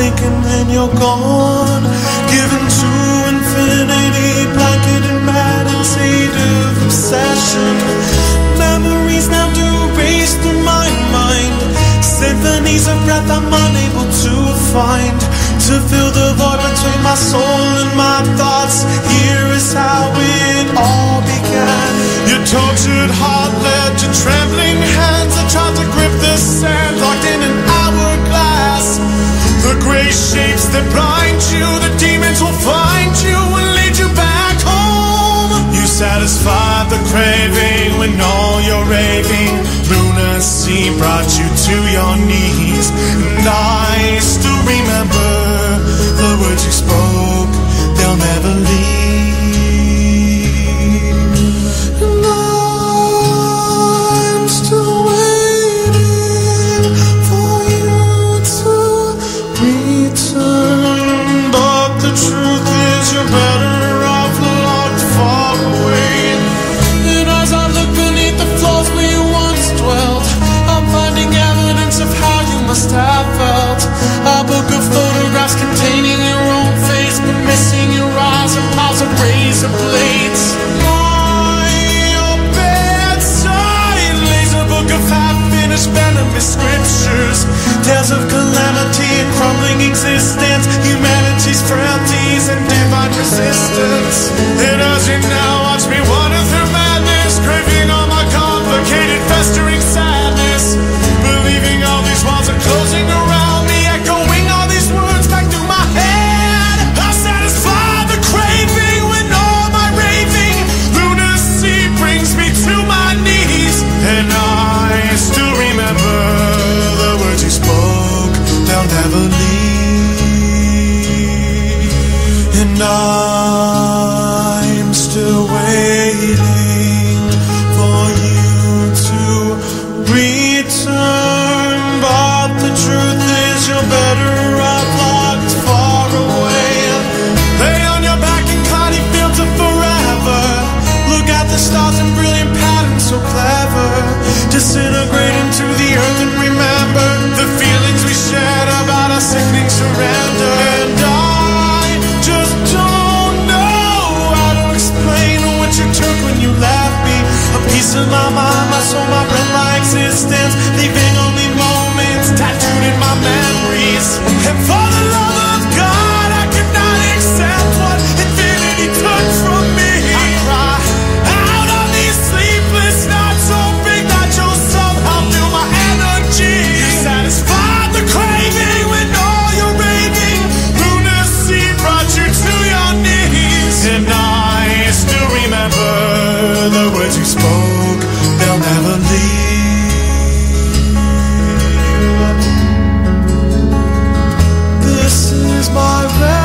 blinking then you're gone, given to infinity, blanket in meditative obsession. Memories now do race through my mind, symphonies of breath I'm unable to find, to fill the void between my soul and my thoughts. Here is how it all began. Your tortured heart led to trembling hands that tried to grip the sand, locked in an hourglass. The gray shapes that blind you, the demons will find you and lead you back home. You satisfied the craving when all you're raving. Lunacy brought you to your knees, and I still remember the words you spoke, they'll never leave. And I'm still waiting for you to return, but the truth is you're better off locked far away. And as I look beneath the floors where you once dwelt, I'm finding evidence of how you must have felt. A book of photographs containing your own face, but missing your eyes and piles of razor blades. By your bedside lays a book of half-finished venomous scriptures, tales of calamity and crumbling existence, humanity's frailties and divine resistance. And as you now watch me wander through madness, craving all my complicated festering sadness, believing all these walls are closing around me, echoing all these words back through my head. I'll satisfy the craving when all my raving lunacy brings me to my knees. And I still remember the words you spoke, they'll never leave. And I'm still waiting for you to return, but the truth is you're better off locked far away. Lay on your back in cloudy fields of forever, look at the stars in brilliant patterns so clever, disintegrate into the earth and remember the feelings we shared about our sickening surrender. And I just don't know how to explain what you took when you left me. A piece of my mind, my soul, my breath, my existence, leaving only moments tattooed in my memories. And for the love of God, I could not accept what infinity took from me. I cry out on these sleepless nights, hoping that you'll somehow feel my energy. You satisfied the craving when all you're raving lunacy brought you to your knees. And I still remember the words you spoke, they'll never leave. This is my requiem.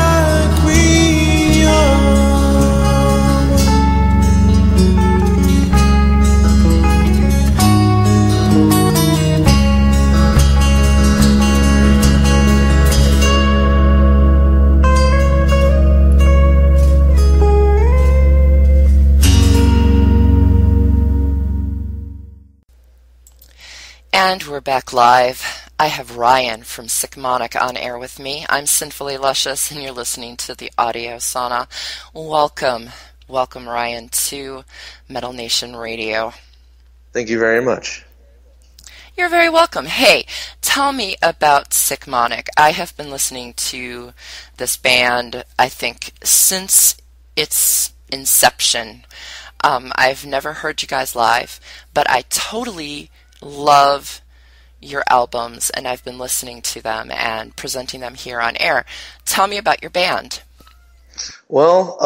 And we're back live. I have Ryan from Monic on air with me. I'm Sinfully Luscious, and you're listening to the Audio Sauna. Welcome, Ryan, to Metal Nation Radio. Thank you very much. You're very welcome. Hey, tell me about Monic. I have been listening to this band, I think, since its inception. I've never heard you guys live, but I totally love your albums, and I've been listening to them and presenting them here on air. Tell me about your band. Well,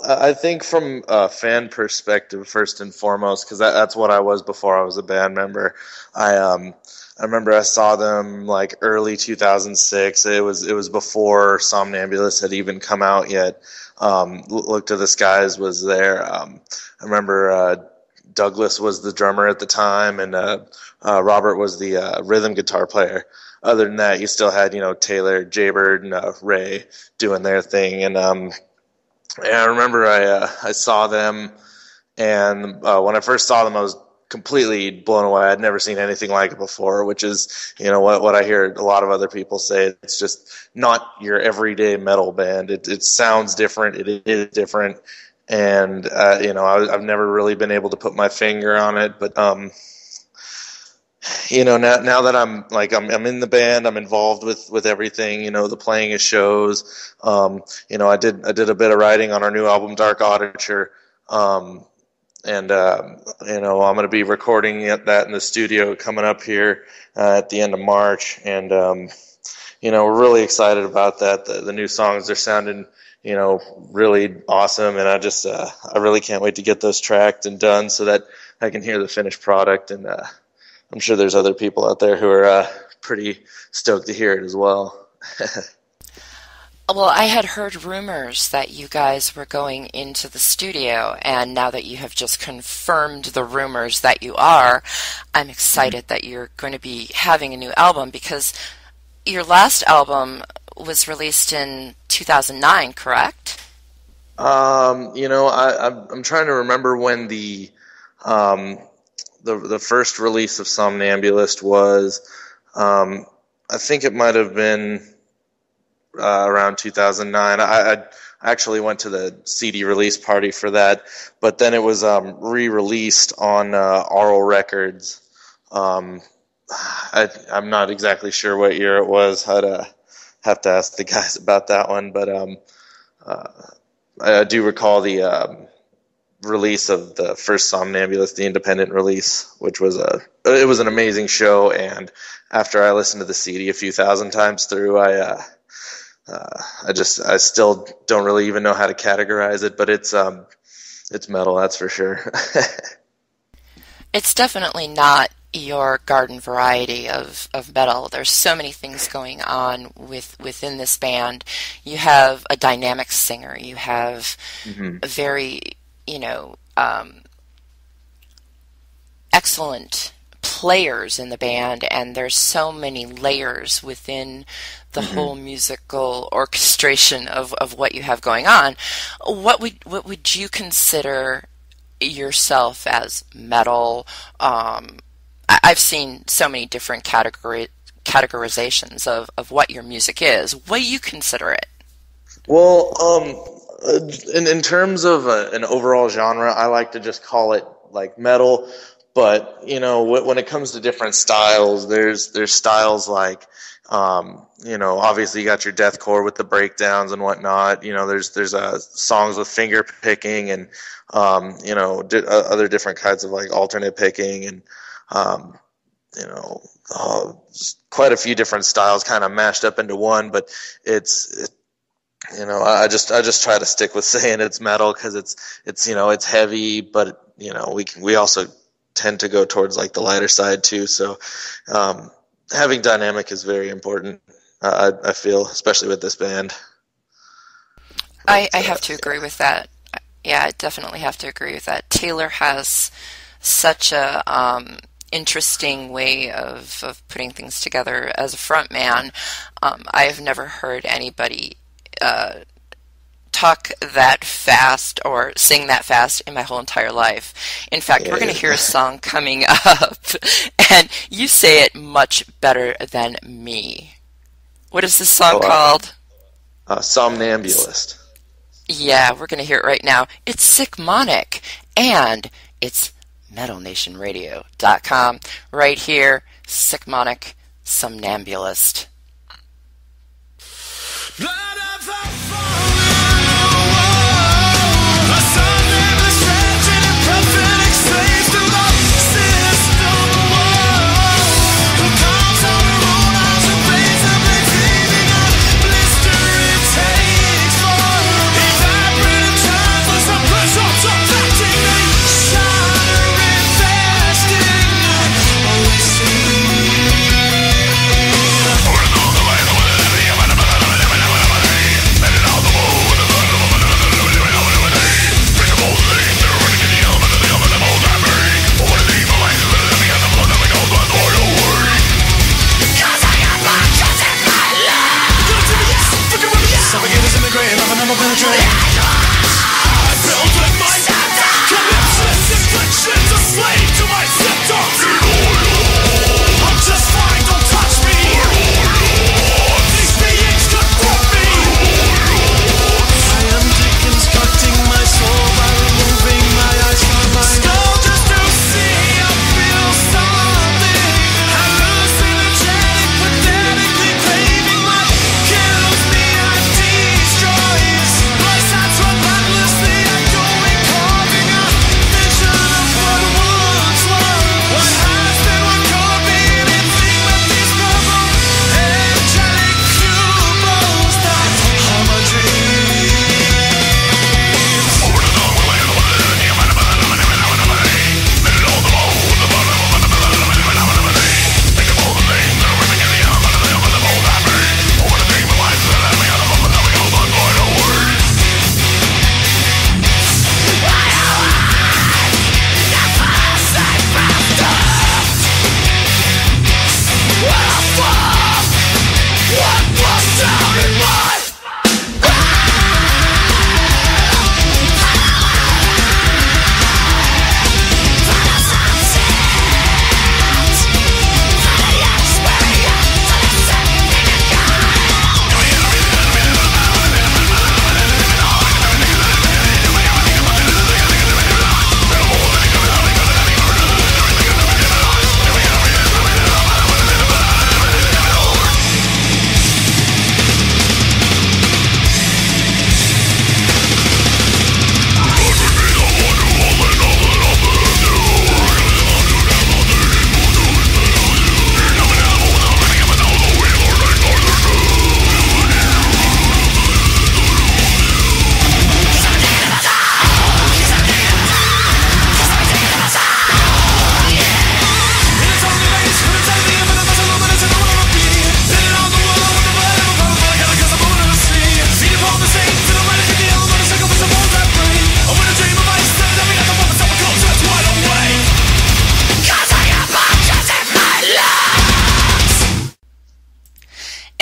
I think from a fan perspective, first and foremost, because that's what I was before I was a band member. I remember I saw them like early 2006. It was before Somnambulist had even come out yet. Look to the Skies was there. I remember Douglas was the drummer at the time, and Robert was the rhythm guitar player. Other than that, you still had, Taylor, Jaybird, and Ray doing their thing. And I remember I saw them, and when I first saw them, I was completely blown away. I'd never seen anything like it before, which is, what I hear a lot of other people say. It's just not your everyday metal band. It sounds different. It is different. And, I've never really been able to put my finger on it, but, now that I'm in the band, I'm involved with everything, the playing of shows. I did a bit of writing on our new album, Dark Auditure. I'm going to be recording that in the studio coming up here at the end of March. And, we're really excited about that. The new songs are sounding, really awesome. And I really can't wait to get those tracked and done so that I can hear the finished product. And I'm sure there's other people out there who are pretty stoked to hear it as well. Well, I had heard rumors that you guys were going into the studio, and now that you have just confirmed the rumors that you are, I'm excited that you're going to be having a new album, because your last album was released in 2009, correct? I'm trying to remember when the first release of Somnambulist was. I think it might have been around 2009. I actually went to the CD release party for that, but then it was re-released on Aural Records. I'm not exactly sure what year it was. I'd have to ask the guys about that one, but I do recall the release of the first Somnambulist, the independent release, which was it was an amazing show. And after I listened to the CD a few thousand times through, I still don't really even know how to categorize it, but it's metal, that's for sure. It's definitely not your garden variety of metal. There's so many things going on within this band. You have a dynamic singer. You have a very, excellent players in the band, and there's so many layers within the whole musical orchestration of what you have going on. What would you consider yourself as metal? I've seen so many different categorizations of what your music is. What do you consider it? Well, in terms of an overall genre, I like to just call it like metal. But when it comes to different styles, there's styles like obviously you got your deathcore with the breakdowns and whatnot. There's songs with finger picking and other different kinds of like alternate picking and quite a few different styles kind of mashed up into one. But I just try to stick with saying it's metal because it's heavy, but we also tend to go towards like the lighter side too. So having dynamic is very important. I feel, especially with this band. I have to agree with that. Yeah, I definitely have to agree with that. Taylor has such a interesting way of putting things together as a front man. I have never heard anybody talk that fast or sing that fast in my whole entire life. In fact, we're going to hear a song coming up, and you say it much better than me. What is this song called? Somnambulist. Yeah, we're going to hear it right now. It's Sick Monic, and it's MetalNationRadio.com. Right here, Sick Monic, Somnambulist. We're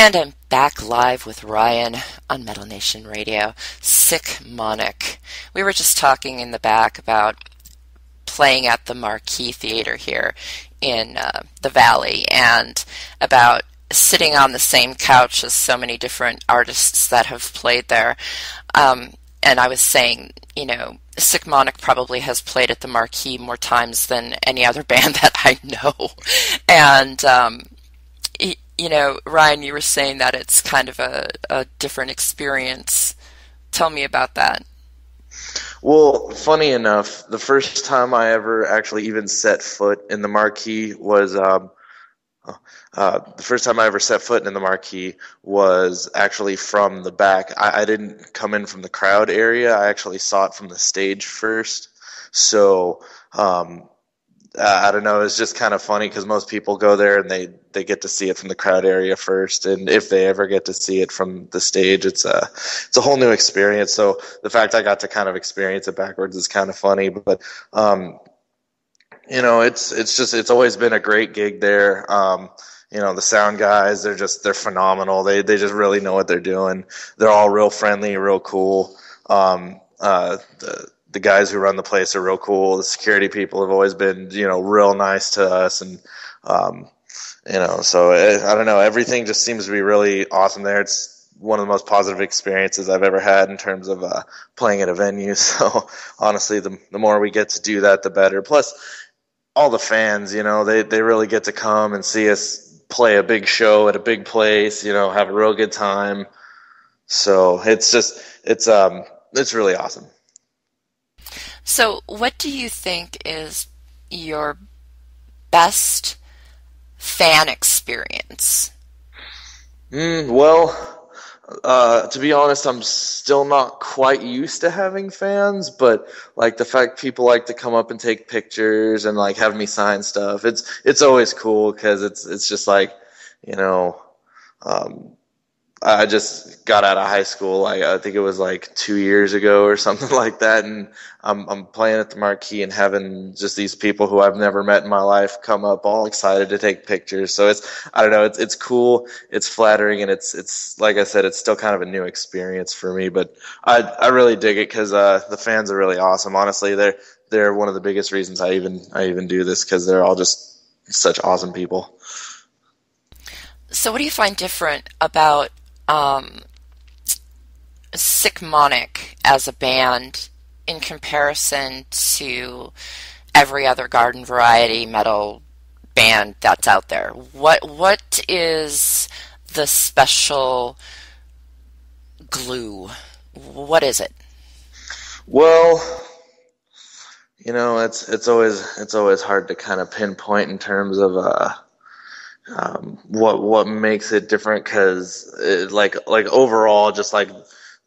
And I'm back live with Ryan on Metal Nation Radio. Sick Monic. We were just talking in the back about playing at the Marquee Theater here in the Valley, and about sitting on the same couch as so many different artists that have played there. And I was saying, Sick Monic probably has played at the Marquee more times than any other band that I know. And Ryan, you were saying that it's kind of a different experience. Tell me about that. Well, funny enough, the first time I ever actually even set foot in the Marquee was actually from the back. I didn't come in from the crowd area. I actually saw it from the stage first. So I don't know. It's just kind of funny because most people go there and they get to see it from the crowd area first, and if they ever get to see it from the stage, it's a whole new experience. So the fact I got to kind of experience it backwards is kind of funny, but it's always been a great gig there. The sound guys, they're phenomenal. They just really know what they're doing. They're all real friendly, real cool. The guys who run the place are real cool. The security people have always been, real nice to us. And, so I don't know. Everything just seems to be really awesome there. It's one of the most positive experiences I've ever had in terms of playing at a venue. So honestly, the more we get to do that, the better. Plus, all the fans, they really get to come and see us play a big show at a big place, have a real good time. So it's really awesome. So what do you think is your best fan experience? Well, to be honest, I'm still not quite used to having fans, but like the fact people like to come up and take pictures and like have me sign stuff, it's always cool because it's just like, I just got out of high school. I think it was like 2 years ago or something like that, and I'm playing at the Marquee and having just these people who I've never met in my life come up, all excited to take pictures. So it's cool, it's flattering, and it's like I said, it's still kind of a new experience for me. But I really dig it because the fans are really awesome. Honestly, they're one of the biggest reasons I even do this, because they're all just such awesome people. So what do you find different about Sick Monic as a band in comparison to every other garden variety metal band that's out there? What is the special glue? What is it? Well, it's always hard to kind of pinpoint in terms of what makes it different, because like overall, just like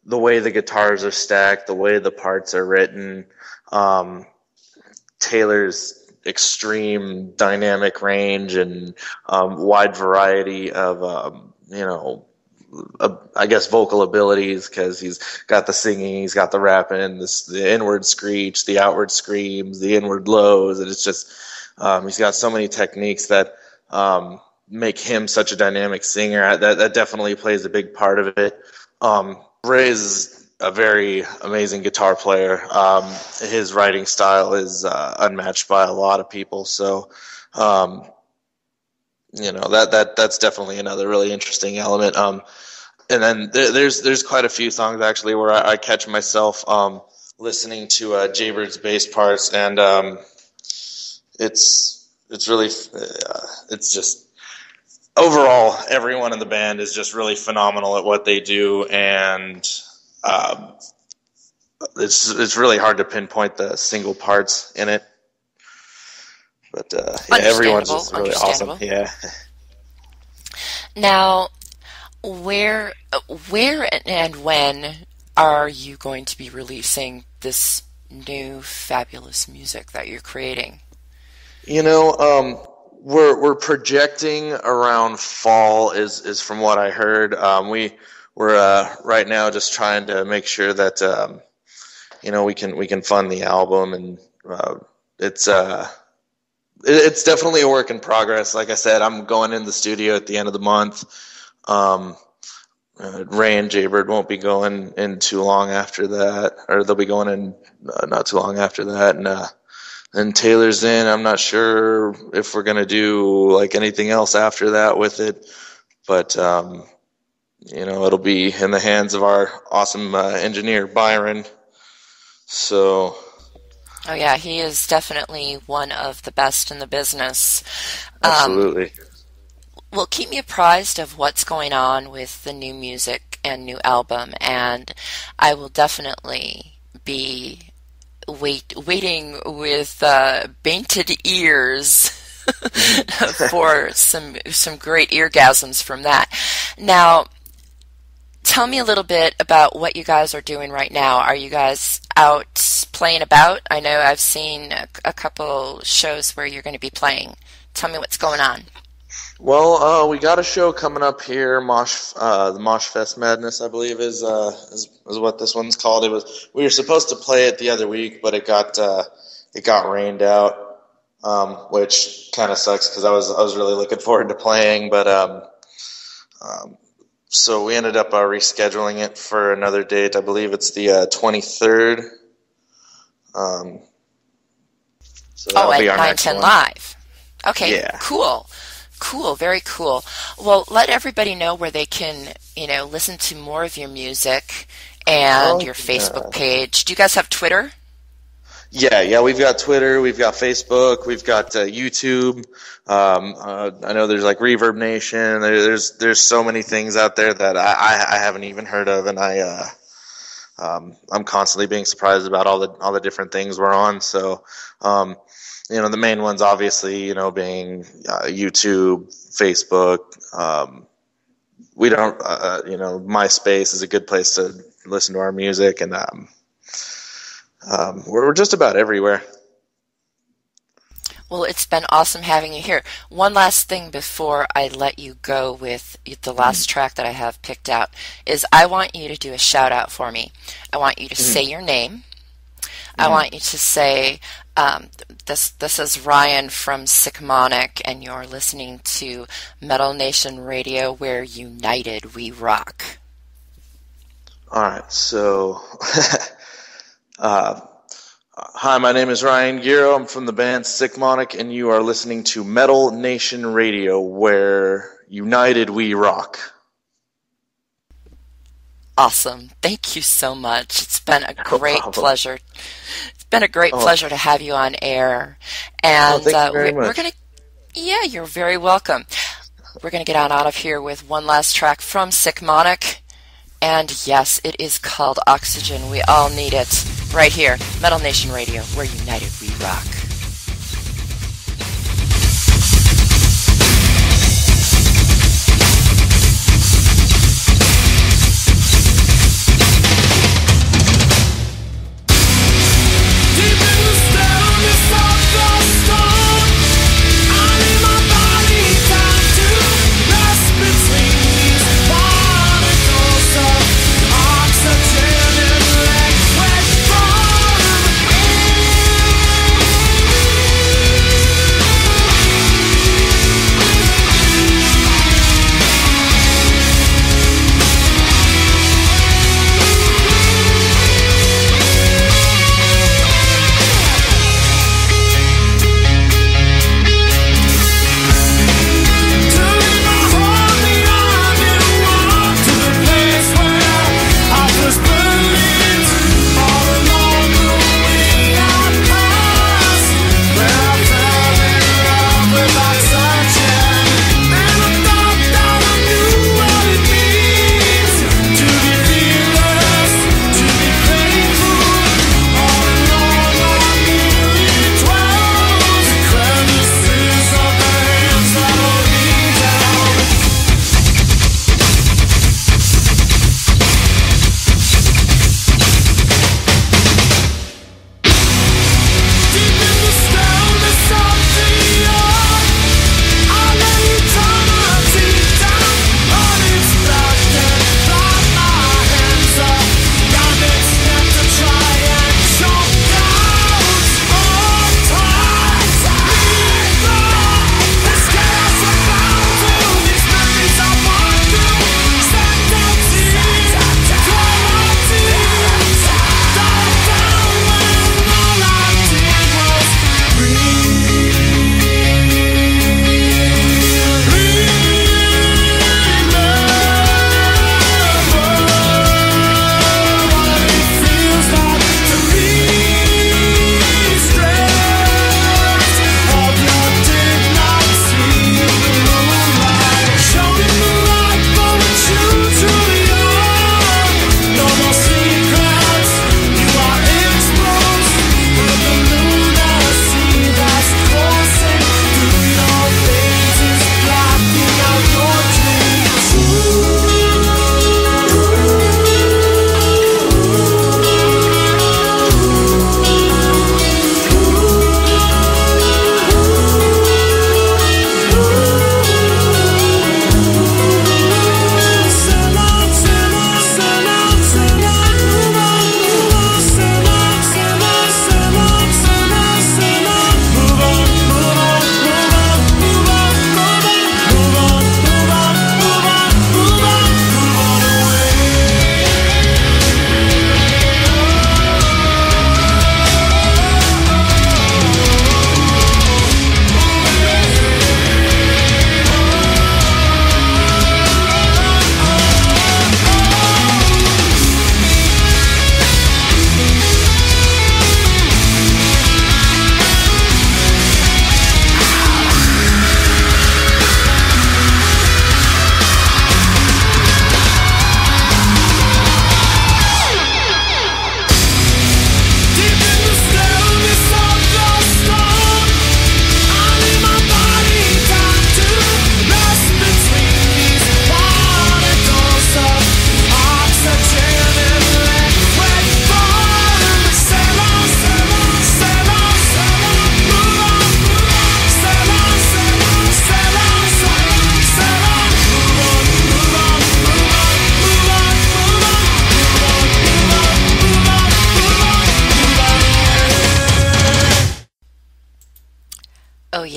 the way the guitars are stacked, the way the parts are written, Taylor's extreme dynamic range and wide variety of I guess vocal abilities, because he's got the singing, he's got the rapping, the inward screech, the outward screams, the inward lows, and it's just he's got so many techniques that make him such a dynamic singer. That definitely plays a big part of it. Ray is a very amazing guitar player. His writing style is unmatched by a lot of people. So, that's definitely another really interesting element. And then there's quite a few songs actually where I catch myself listening to Jaybird's bass parts, and it's really it's just. Overall, everyone in the band is just really phenomenal at what they do, and it's really hard to pinpoint the single parts in it. But everyone's just really awesome. Yeah. Now, where and when are you going to be releasing this new fabulous music that you're creating? We're projecting around fall is from what I heard. We're right now just trying to make sure that we can fund the album, and it's definitely a work in progress. Like I said, I'm going in the studio at the end of the month. Ray and Jaybird won't be going in too long after that, or they'll be going in not too long after that, and Taylor's in. I'm not sure if we're gonna do like anything else after that with it, but it'll be in the hands of our awesome engineer Byron. So. Oh yeah, he is definitely one of the best in the business. Absolutely. Well, keep me apprised of what's going on with the new music and new album, and I will definitely be waiting with bated ears for some great eargasms from that. Now, tell me a little bit about what you guys are doing right now. Are you guys out playing about? I know I've seen a couple shows where you're going to be playing. Tell me what's going on. Well, we got a show coming up here. The Mosh Fest Madness, I believe, is what this one's called. We were supposed to play it the other week, but it got rained out, which kind of sucks because I was really looking forward to playing, but so we ended up rescheduling it for another date. I believe it's the 23rd. So that'll be our next 910 one. Live. Okay, yeah. Cool, very cool. Well, let everybody know where they can, listen to more of your music and your Facebook page. Do you guys have Twitter? Yeah, we've got Twitter, we've got Facebook, we've got YouTube. I know there's like Reverb Nation. There's so many things out there that I haven't even heard of, and I'm constantly being surprised about all the different things we're on. So, the main ones obviously, being YouTube, Facebook. We don't, MySpace is a good place to listen to our music, and we're just about everywhere. Well, it's been awesome having you here. One last thing before I let you go with the last track that I have picked out is I want you to do a shout out for me. I want you to say your name. I want you to say, this is Ryan from Sick Monic, and you're listening to Metal Nation Radio, where united we rock. All right, so hi, my name is Ryan Giro. I'm from the band Sick Monic, and you are listening to Metal Nation Radio, where united we rock. Awesome. Thank you so much. It's been a great pleasure. It's been a great pleasure to have you on air. And thank you very much. You're very welcome. We're going to get on out of here with one last track from Sick Monic. And yes, it is called Oxygen. We all need it. Right here, Metal Nation Radio, where united we rock. Oxygen and liquid form.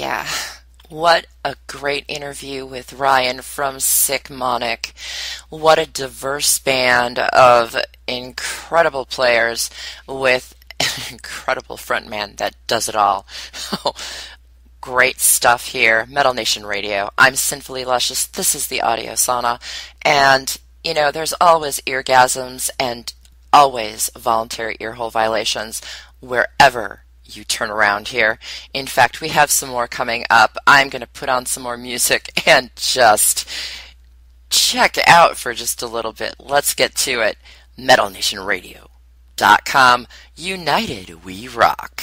Yeah. What a great interview with Ryan from Sick Monic. What a diverse band of incredible players with an incredible frontman that does it all. Great stuff here. Metal Nation Radio. I'm Sinfully Luscious. This is the Audio Sauna. And, you know, there's always eargasms and always voluntary earhole violations wherever you turn around here. In fact, we have some more coming up. I'm going to put on some more music and just check out for just a little bit. Let's get to it. MetalNationRadio.com. United we rock.